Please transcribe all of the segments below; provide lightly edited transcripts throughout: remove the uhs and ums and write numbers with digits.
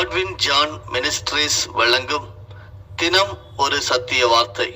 Godwin John ministries வழங்கும் தினம் ஒரு சத்திய வார்த்தை.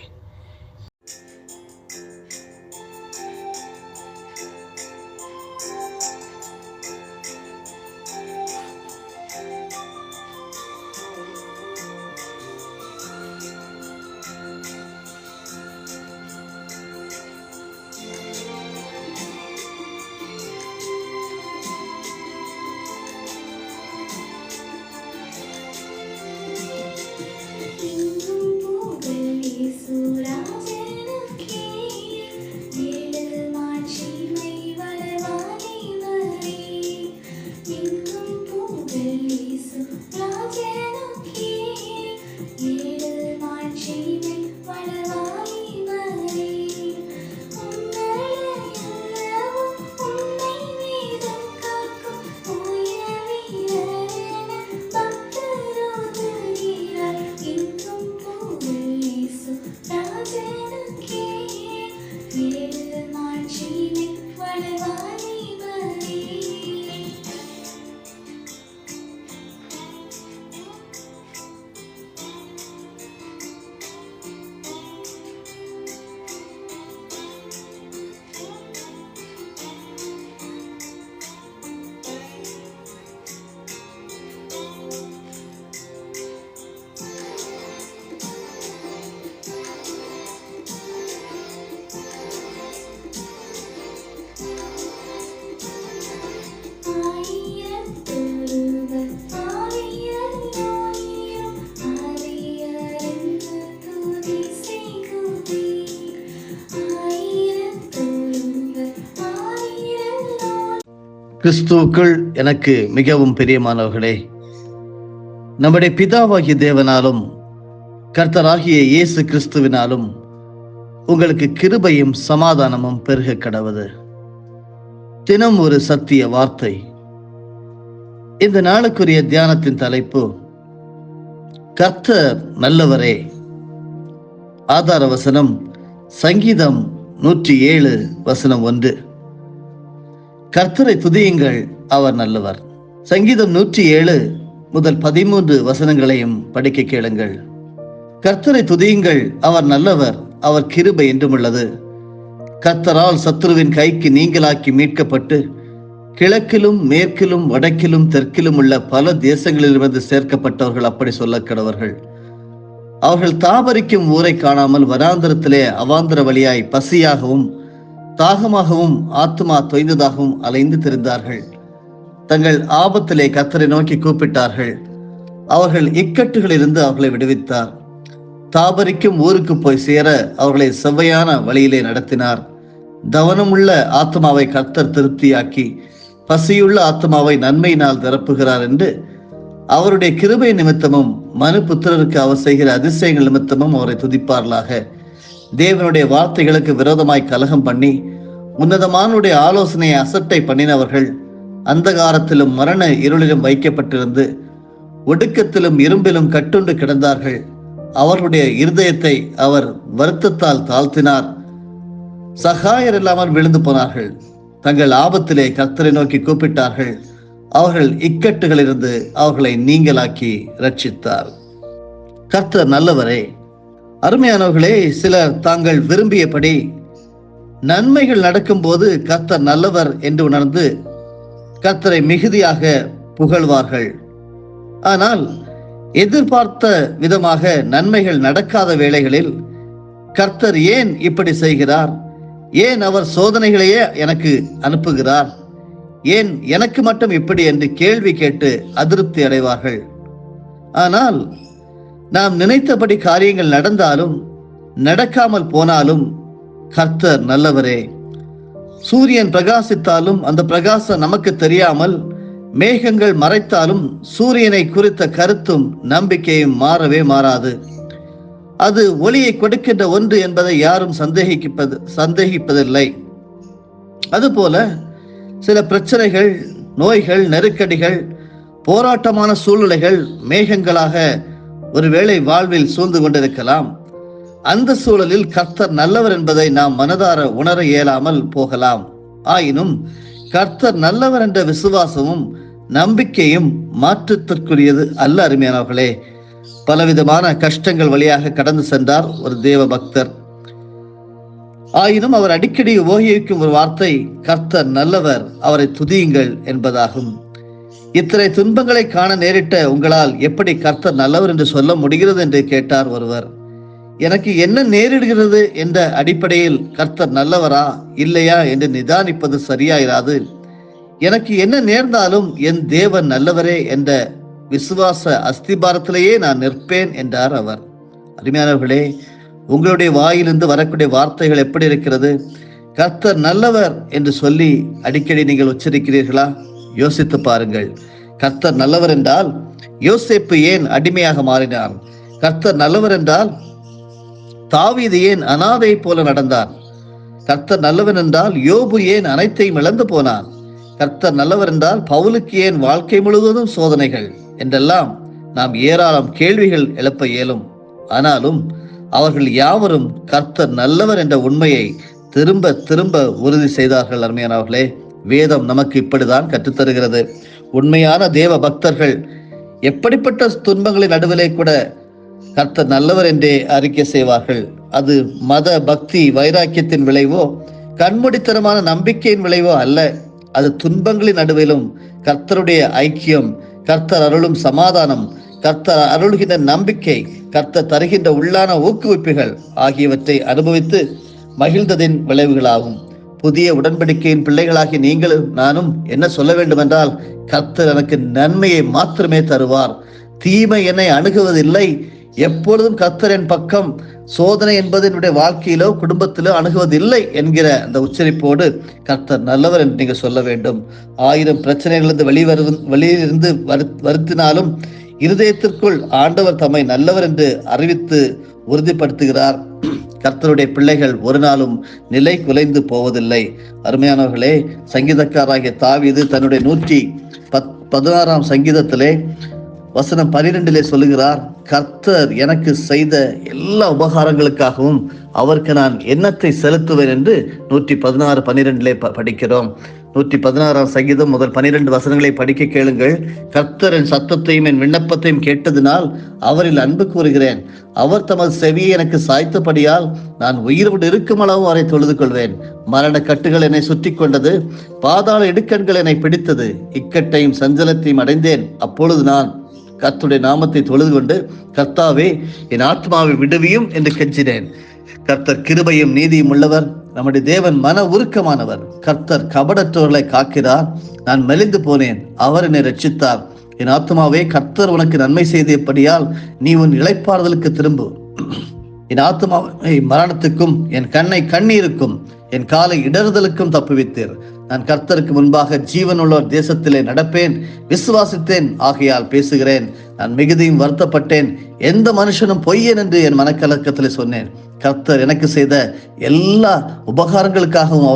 கிறிஸ்துவுக்குள் எனக்கு மிகவும் பிரியமானவர்களே, நம்முடைய பிதாவாகிய தேவனாலும் கர்த்தராகிய இயேசு கிறிஸ்துவினாலும் உங்களுக்கு கிருபையும் சமாதானமும் பெருக கடவது. தினம் ஒரு சத்திய வார்த்தை. இந்த நாளுக்குரிய தியானத்தின் தலைப்பு கர்த்தர் நல்லவரே. ஆதார வசனம் சங்கீதம் 107 வசனம் 1. கர்த்தரை துதியுங்கள், அவர் நல்லவர். சங்கீதம் 107 முதல் 13 வசனங்களையும் படிக்க கேளுங்கள். கர்த்தரை துதியுங்கள், அவர் நல்லவர், அவர் கிருபை என்றும் உள்ளது. கர்த்தரால் சத்துருவின் கைக்கு நீங்களாக்கி மீட்கப்பட்டு கிழக்கிலும் மேற்கிலும் வடக்கிலும் தெற்கிலும் உள்ள பல தேசங்களிலிருந்து சேர்க்கப்பட்டவர்கள் அப்படி சொல்ல கடவர்கள். அவர்கள் தாபரிக்கும் ஊரை காணாமல் வனாந்தரத்திலே அவாந்தர வழியாய் பசியாகவும் தாகமாகவும் ஆத்துமா தொய்ந்ததாகவும் அலைந்து திரிந்தார்கள். தங்கள் ஆபத்திலே கர்த்தரை நோக்கி கூப்பிட்டார்கள். அவர்கள் இக்கட்டுகளிலிருந்து அவர்களை விடுவித்தார். தாபரிக்கும் ஊருக்கு போய் சேர அவர்களை செவ்வையான வழியிலே நடத்தினார். தவனமுள்ள ஆத்மாவை கர்த்தர் திருப்தியாக்கி பசியுள்ள ஆத்மாவை நன்மையினால் நிரப்புகிறார் என்று அவருடைய கிருபை நிமித்தமும் மனு புத்திரருக்கு அவர் செய்கிற அதிசயங்கள் நிமித்தமும் அவரை துதிப்பார்களாக. தேவனுடைய வார்த்தைகளுக்கு விரோதமாய் கலகம் பண்ணி உன்னதமானுடைய ஆலோசனையை அசட்டை பண்ணினவர்கள் அந்தகாரத்திலும் மரண இருளிலும் வைக்கப்பட்டிருந்து ஒடுக்கத்திலும் இரும்பிலும் கட்டுண்டு கிடந்தார்கள். அவர்களுடைய இருதயத்தை அவர் வருத்தத்தால் தாழ்த்தினார். சகாயர் இல்லாமல் விழுந்து போனார்கள். தங்கள் ஆபத்திலே கர்த்தரை நோக்கி கூப்பிட்டார்கள். அவர்கள் இக்கட்டுகளிலிருந்து அவர்களை நீங்களாக்கி ரட்சித்தார். கர்த்தர் நல்லவரே. அருமையானவர்களே, சிலர் தாங்கள் விரும்பியபடி நன்மைகள் நடக்கும் போது கர்த்தர் நல்லவர் என்று உணர்ந்து கர்த்தரை மிகுதியாக புகழ்வார்கள். ஆனால் எதிர்பார்த்த விதமாக நன்மைகள் நடக்காத வேளைகளில் கர்த்தர் ஏன் இப்படி செய்கிறார், ஏன் அவர் சோதனைகளையே எனக்கு அனுப்புகிறார், ஏன் எனக்கு மட்டும் இப்படி என்று கேள்வி கேட்டு அதிருப்தி அடைவார்கள். ஆனால் நாம் நினைத்தபடி காரியங்கள் நடந்தாலும் நடக்காமல் போனாலும் கர்த்தர் நல்லவரே. சூரியன் பிரகாசித்தாலும் அந்த பிரகாசம் நமக்கு தெரியாமல் மேகங்கள் மறைத்தாலும் சூரியனை குறித்த கருத்தும் நம்பிக்கையும் மாறவே மாறாது. அது ஒளியை கொடுக்கின்ற ஒன்று என்பதை யாரும் சந்தேகிப்பதில்லை. அதுபோல சில பிரச்சனைகள், நோய்கள், நெருக்கடிகள், போராட்டமான சூழ்நிலைகள் மேகங்களாக ஒருவேளை வாழ்வில் சூழ்ந்து கொண்டிருக்கலாம். அந்த சூழலில் கர்த்தர் நல்லவர் என்பதை நாம் மனதார உணர இயலாமல் போகலாம். ஆயினும் கர்த்தர் நல்லவர் என்ற விசுவாசமும் நம்பிக்கையும் மாற்றத்திற்குரியது அல்ல. அருமையானவர்களே, பலவிதமான கஷ்டங்கள் வழியாக கடந்து சென்றார் ஒரு தேவ பக்தர். ஆயினும் அவர் அடிக்கடி உபயோகிக்கும் ஒரு வார்த்தை, கர்த்தர் நல்லவர், அவரை துதியுங்கள் என்பதாகும். இத்தனை துன்பங்களை காண நேரிட்ட உங்களால் எப்படி கர்த்தர் நல்லவர் என்று சொல்ல முடிகிறது என்று கேட்டார் ஒருவர். எனக்கு என்ன நேரிடுகிறது என்ற அடிப்படையில் கர்த்தர் நல்லவரா இல்லையா என்று நிதானிப்பது சரியாயிராது. எனக்கு என்ன நேர்ந்தாலும் என் தேவன் நல்லவரே என்ற விசுவாச அஸ்திபாரத்திலேயே நான் நிற்பேன் என்றார் அவர். அருமையானவர்களே, உங்களுடைய வாயிலிருந்து வரக்கூடிய வார்த்தைகள் எப்படி இருக்கிறது? கர்த்தர் நல்லவர் என்று சொல்லி அடிக்கடி நீங்கள் உச்சரிக்கிறீர்களா? யோசித்து பாருங்கள். கர்த்தர் நல்லவர் என்றால் யோசேப்பு ஏன் அடிமையாக மாறினார்? கர்த்தர் நல்லவர் என்றால் தாவீது ஏன் அனாதை போல நடந்தார்? கர்த்தர் நல்லவர் என்றால் யோபு ஏன் அனைத்தையும் இழந்து போனார்? கர்த்தர் நல்லவர் என்றால் பவுலுக்கு ஏன் வாழ்க்கை முழுவதும் சோதனைகள் என்றெல்லாம் நாம் ஏராளம் கேள்விகள் எழுப்ப இயலும். ஆனாலும் அவர்கள் யாவரும் கர்த்தர் நல்லவர் என்ற உண்மையை திரும்ப திரும்ப உறுதி செய்தார்கள். அருமையானவர்களே, வேதம் நமக்கு இப்படிதான் கற்றுத்தருகிறது. உண்மையான தேவ பக்தர்கள் எப்படிப்பட்ட துன்பங்களின் நடுவிலே கூட கர்த்தர் நல்லவர் என்றே அறிக்கை செய்வார்கள். அது மத பக்தி வைராக்கியத்தின் விளைவோ கண்மூடித்தனமான நம்பிக்கையின் விளைவோ அல்ல. அது துன்பங்களின் நடுவிலும் கர்த்தருடைய ஐக்கியம், கர்த்தர் அருளும் சமாதானம், கர்த்தர் அருள்கின்ற நம்பிக்கை, கர்த்தர் தருகின்ற உள்ளான ஊக்குவிப்புகள் ஆகியவற்றை அனுபவித்து மகிழ்ந்ததின் விளைவுகளாகும். புதிய உடன்படிக்கையின் பிள்ளைகளாகி நீங்களும் நானும் என்ன சொல்ல வேண்டும் என்றால், கர்த்தர் எனக்கு நன்மையை மாத்திரமே தருவார், தீமை என்னை அணுகுவதில்லை, எப்பொழுதும் கர்த்தர் என் பக்கம், சோதனை என்பது என்னுடைய வாழ்க்கையிலோ குடும்பத்திலோ அணுகுவதில்லை என்கிற அந்த உச்சரிப்போடு கர்த்தர் நல்லவர் என்று நீங்க சொல்ல வேண்டும். 1000 பிரச்சனைகளிலிருந்து வெளியிலிருந்து வருத்தினாலும் இருதயத்திற்குள் ஆண்டவர் தம்மை நல்லவர் என்று அறிவித்து உறுதிப்படுத்துகிறார். கர்த்தருடைய பிள்ளைகள் ஒரு நாளும் நிலை குலைந்து போவதில்லை. அருமையானவர்களே, சங்கீதக்காராகிய தாவீது தன்னுடைய 116ஆம் சங்கீதத்திலே வசனம் 12 சொல்லுகிறார், கர்த்தர் எனக்கு செய்த எல்லா உபகாரங்களுக்காகவும் அவருக்கு நான் எண்ணத்தை செலுத்துவேன் என்று 116:12 படிக்கிறோம். 116ஆம் சங்கீதம் முதல் 12 வசனங்களை படிக்க கேளுங்கள். கர்த்தர் என் சத்தத்தையும் என் விண்ணப்பத்தையும் கேட்டதினால் அவரில் அன்பு கூறுகிறேன். அவர் தமது செவியை எனக்கு சாய்த்தபடியால் நான் உயிரோடு இருக்கும் அளவு அவரை தொழுது கொள்வேன். மரண கட்டுகள் என்னை சுற்றி கொண்டது, பாதாள இடுக்கண்கள் என்னை பிடித்தது, இக்கட்டையும் சஞ்சலத்தையும் அடைந்தேன். அப்பொழுது நான் கர்த்தருடைய நாமத்தை தொழுது கொண்டு, கர்த்தாவே என் ஆத்மாவை விடுவியும் என்று கெஞ்சினேன். கர்த்தர் கிருபையும் நீதியும் உள்ளவர், நம்முடைய தேவன் மன உருக்கமானவர். கர்த்தர் கபடற்றவர்களை காக்கிறார். நான் மெலிந்து போனேன், அவர் என்னை ரட்சித்தார். என் ஆத்மாவே, கர்த்தர் உனக்கு நன்மை செய்தபடியால் நீ உன் இளைப்பாறுதலுக்கு திரும்பு. என் ஆத்மாவை மரணத்துக்கும் என் கண்ணை கண்ணீருக்கும் என் காலை இடறுதலுக்கும் தப்புவித்தீர். நான் கர்த்தருக்கு முன்பாக ஜீவனுள்ளோர் தேசத்திலே நடப்பேன், விசுவாசித்தேன், ஆகையால் பேசுகிறேன். நான் மிகுதியும் வருத்தப்பட்டேன், எந்த மனுஷனும் பொய்யன் என்று என் மனக்கலக்கத்திலே சொன்னேன். கர்த்தர் எனக்கு செய்த எல்லா உபகாரங்களுக்காகவும்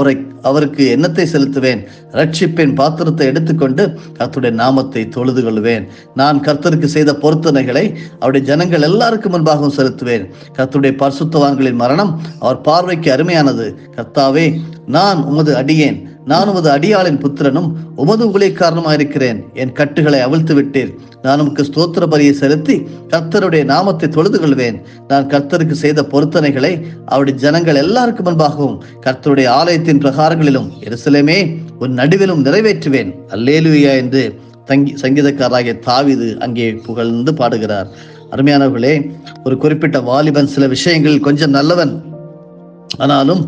அவருக்கு எண்ணத்தை செலுத்துவேன். ரட்சிப்பேன், பாத்திரத்தை எடுத்துக்கொண்டு கர்த்தருடைய நாமத்தை தொழுது கொள்வேன். நான் கர்த்தருக்கு செய்த பொருத்தனைகளை அவருடைய ஜனங்கள் எல்லாருக்கும் முன்பாகவும் செலுத்துவேன். கர்த்தருடைய பரிசுத்தவான்களின் மரணம் அவர் பார்வைக்கு அருமையானது. கர்த்தாவே, நான் உமது அடியேன், நான் உமது அடியாளின் புத்திரனும் உமது ஊழியக்காரனுமாயிருக்கிறேன். என் கட்டுகளை அவிழ்த்து விட்டீர். நான் உமக்கு ஸ்தோத்திர பலியை செலுத்தி கர்த்தருடைய நாமத்தை தொழுது கொள்வேன். நான் கர்த்தருக்கு செய்த பொருத்தனைகளை அவருடைய ஜனங்கள் எல்லாருக்கும் முன்பாகவும் கர்த்தருடைய ஆலயத்தின் பிரகாரங்களிலும் எருசலேமே உன் நடுவிலும் நிறைவேற்றுவேன். அல்லேலூயா என்று சங்கீதக்காராகிய தாவீது அங்கே புகழ்ந்து பாடுகிறார். அருமையானவர்களே, ஒரு குறிப்பிட்ட வாலிபன் சில விஷயங்களில் கொஞ்சம் நல்லவன், ஆனாலும்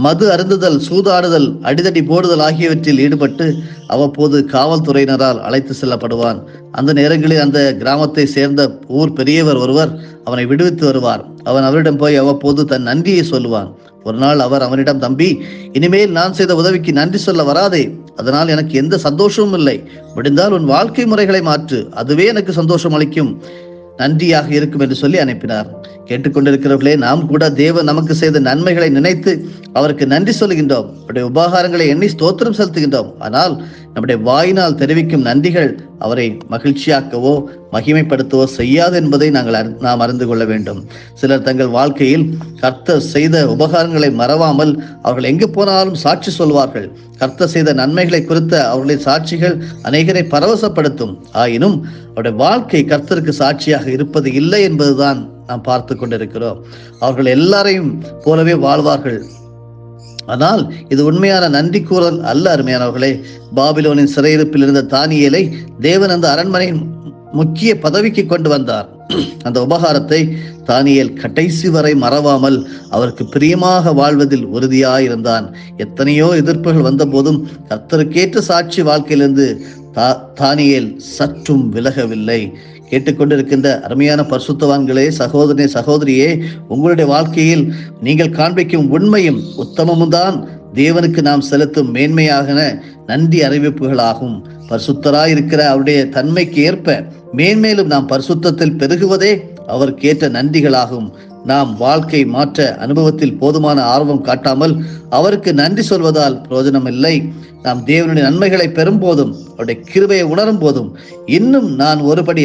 மது அருந்துதல், சூதாடுதல், அடிதடி போடுதல் ஆகியவற்றில் ஈடுபட்டு அவ்வப்போது காவல்துறையினரால் அழைத்து செல்லப்படுவான். அந்த நேரங்களில் அந்த கிராமத்தை சேர்ந்த ஊர் பெரியவர் ஒருவர் அவனை விடுவித்து வருவார். அவன் அவரிடம் போய் அவ்வப்போது தன் நன்றியை சொல்லுவான். ஒரு நாள் அவர் அவனிடம், தம்பி, இனிமேல் நான் செய்த உதவிக்கு நன்றி சொல்ல வராதே, அதனால் எனக்கு எந்த சந்தோஷமும் இல்லை. முடிந்தால் உன் வாழ்க்கை முறைகளை மாற்று, அதுவே எனக்கு சந்தோஷம் அளிக்கும், நன்றியாக இருக்கும் என்று சொல்லி அனுப்பினார். கேட்டுக்கொண்டிருக்கிறவர்களே, நாம் கூட தேவன் நமக்கு செய்த நன்மைகளை நினைத்து அவருக்கு நன்றி சொல்லுகின்றோம், அவருடைய உபகாரங்களை எண்ணி ஸ்தோத்திரம் செலுத்துகின்றோம். ஆனால் நம்முடைய வாயினால் தெரிவிக்கும் நன்றிகள் அவரை மகிழ்ச்சியாக்கவோ மகிமைப்படுத்தவோ செய்யாது என்பதை நாம் அறிந்து கொள்ள வேண்டும். சிலர் தங்கள் வாழ்க்கையில் கர்த்தர் செய்த உபகாரங்களை மறவாமல் அவர்கள் எங்கு போனாலும் சாட்சி சொல்வார்கள். கர்த்தர் செய்த நன்மைகளை குறித்த அவர்களின் சாட்சிகள் அநேகரை பரவசப்படுத்தும். ஆயினும் அவருடைய வாழ்க்கை கர்த்தருக்கு சாட்சியாக இருப்பது இல்லை என்பதுதான் நாம் பார்த்து கொண்டிருக்கிறோம். அவர்கள் எல்லாரையும் போலவே வாழ்வார்கள். ஆனால் இது உண்மையான நன்றி கூறல் அல்ல. அருமையானவர்களே, பாபிலோனின் சிறையிருப்பில் இருந்த தானியேலை தேவன் அந்த அரண்மனையின் முக்கிய பதவிக்கு கொண்டு வந்தார். அந்த உபகாரத்தை தானியேல் கடைசி வரை மறவாமல் அவருக்கு பிரியமாக வாழ்வதில் உறுதியாயிருந்தான். எத்தனையோ எதிர்ப்புகள் வந்த போதும் கர்த்தருக்கேற்ற சாட்சி வாழ்க்கையிலிருந்து தானியேல் சற்றும் விலகவில்லை. கேட்டுக்கொண்டிருக்கின்ற அருமையான பரிசுத்தவான்களே, சகோதரனே, சகோதரியே, உங்களுடைய வாழ்க்கையில் நீங்கள் காண்பிக்கும் உண்மையும் உத்தமமும் தான் தேவனுக்கு நாம் செலுத்தும் மேன்மையாக நன்றி அறிவிப்புகளாகும். பரிசுத்தராயிருக்கிற அவருடைய தன்மைக்கு ஏற்ப மேன்மேலும் நாம் பரிசுத்தத்தில் பெருகுவதே அவருக்கு ஏற்ற நன்றிகளாகும். நாம் வாழ்க்கை மாற்ற அனுபவத்தில் போதுமான ஆர்வம் காட்டாமல் அவருக்கு நன்றி சொல்வதால் பிரயோஜனம் இல்லை. நாம் தேவனுடைய நன்மைகளை பெறும் போதும் அவருடைய கிருபையை உணரும் போதும் இன்னும் நான் ஒருபடி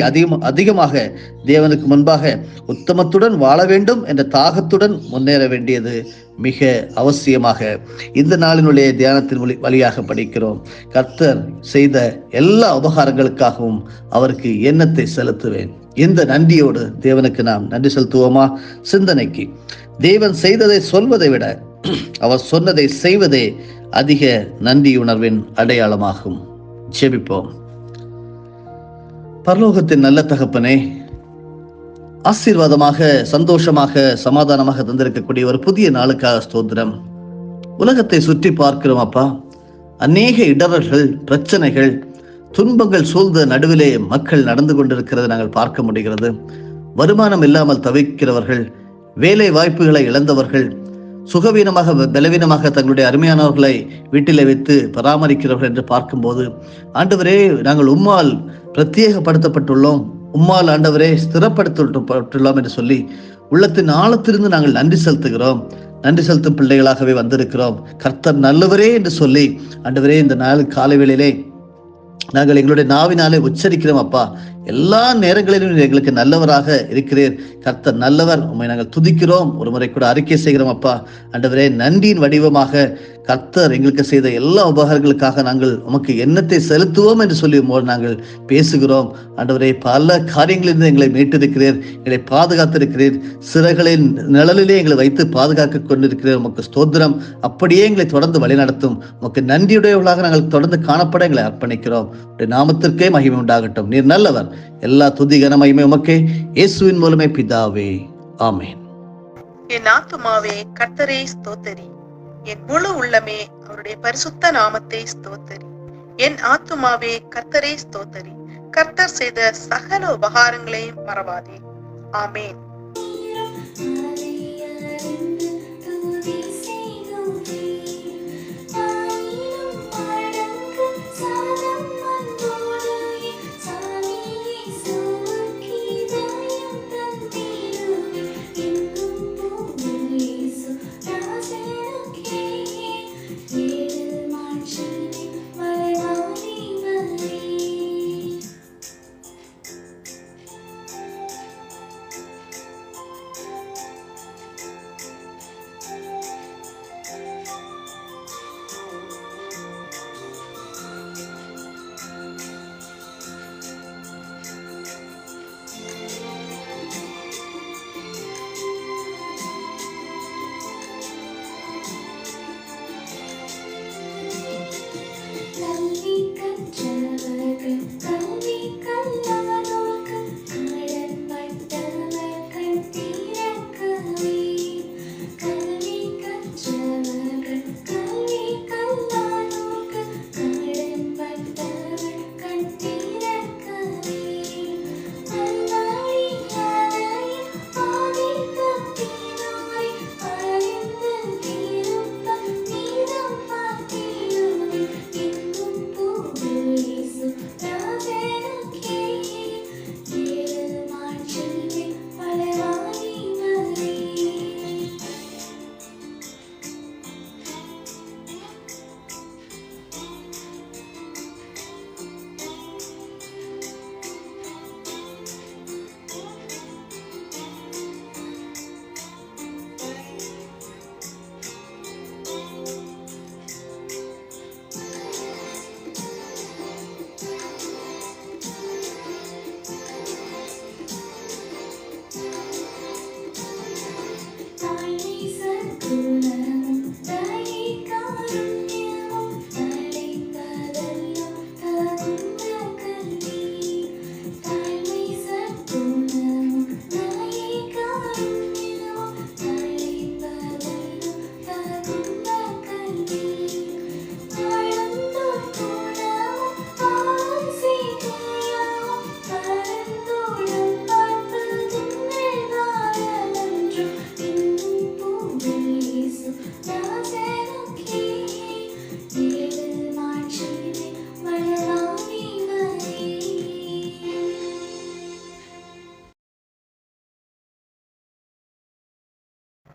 அதிகமாக தேவனுக்கு முன்பாக உத்தமத்துடன் வாழ வேண்டும் என்ற தாகத்துடன் முன்னேற வேண்டியது மிக அவசியமாக இந்த நாளினுடைய தியானத்தின் வழியாக படிக்கிறோம். கர்த்தர் செய்த எல்லா உபகாரங்களுக்காகவும் அவருக்கு எண்ணத்தை செலுத்துவேன். இந்த நன்றியோடு தேவனுக்கு நாம் நன்றி செலுத்துவோமா? சிந்தனைக்கு, தேவன் செய்ததை சொல்வதை விட அவர் சொன்னதை செய்வதே அதிக நன்றியுணர்வின் அடையாளமாகும். ஜெபிப்போம். பரலோகத்தின் நல்ல தகப்பனே, ஆசீர்வாதமாக, சந்தோஷமாக, சமாதானமாக தந்திருக்கக்கூடிய ஒரு புதிய நாளுக்காக ஸ்தோத்திரம். உலகத்தை சுற்றி பார்க்கிறோம் அப்பா. அநேக இடர்கள், பிரச்சனைகள், துன்பங்கள் சூழ்ந்த நடுவிலே மக்கள் நடந்து கொண்டிருக்கிறது நாங்கள் பார்க்க முடிகிறது. வருமானம் இல்லாமல் தவிக்கிறவர்கள், வேலை வாய்ப்புகளை இழந்தவர்கள், சுகவீனமாக பலவீனமாக தங்களுடைய அருமையானவர்களை வீட்டிலே வைத்து பராமரிக்கிறவர்கள் என்று பார்க்கும்போது, ஆண்டவரே, நாங்கள் உம்மால் பிரத்யேகப்படுத்தப்பட்டுள்ளோம், உம்மால் ஆண்டவரே ஸ்திரப்படுத்தப்பட்டுள்ளோம் என்று சொல்லி உள்ளத்தின் ஆழத்திலிருந்து நாங்கள் நன்றி செலுத்துகிறோம். நன்றி செலுத்தும் பிள்ளைகளாகவே வந்திருக்கிறோம். கர்த்தர் நல்லவரே என்று சொல்லி ஆண்டவரே, இந்த நாள் காலை வேளையிலே நாங்கள் எங்களுடைய நாவினாலே உச்சரிக்கிறோம் அப்பா. எல்லா நேரங்களிலும் எங்களுக்கு நல்லவராக இருக்கிறீர். கர்த்தர் நல்லவர். உம்மை நாங்கள் துதிக்கிறோம். ஒரு முறை கூட அறிக்கை செய்கிறோம் அப்பா. ஆண்டவரே, நன்றியின் வடிவமாக கர்த்தர் எங்களுக்கு செய்த எல்லா உபகாரங்களுக்காக நாங்கள் உமக்கு எண்ணத்தை செலுத்துவோம் என்று சொல்லி நாங்கள் பேசுகிறோம். ஆண்டவரே, பல காரியங்களிலிருந்து எங்களை மீட்டிருக்கிறீர், எங்களை பாதுகாத்திருக்கிறீர், சிறைகளின் நிழலிலே எங்களை வைத்து பாதுகாக்க கொண்டிருக்கிறீர். உமக்கு ஸ்தோத்திரம். அப்படியே எங்களை தொடர்ந்து வழிநடத்தும். உமக்கு நன்றியுடையவர்களாக நாங்கள் தொடர்ந்து காணப்பட எங்களை அர்ப்பணிக்கிறோம். நாமத்திற்கே மகிமை உண்டாகட்டும். நீர் நல்லவர். எல்லா துதி கன மகிமை உமக்கே, இயேசுவின் மூலமே பிதாவே, ஆமென். என் ஆத்துமாவே கர்த்தரை ஸ்தோத்தரி, என் முழு உள்ளமே அவருடைய பரிசுத்த நாமத்தை ஸ்தோத்தரி. என் ஆத்துமாவே கர்த்தரை ஸ்தோத்தரி, கர்த்தர் செய்த சகல உபகாரங்களையும் மறவாதே. ஆமென்.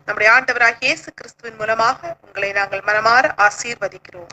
நம்முடைய ஆண்டவராகிய இயேசு கிறிஸ்துவின் மூலமாக உங்களை நாங்கள் மனமாற ஆசீர்வதிக்கிறோம்.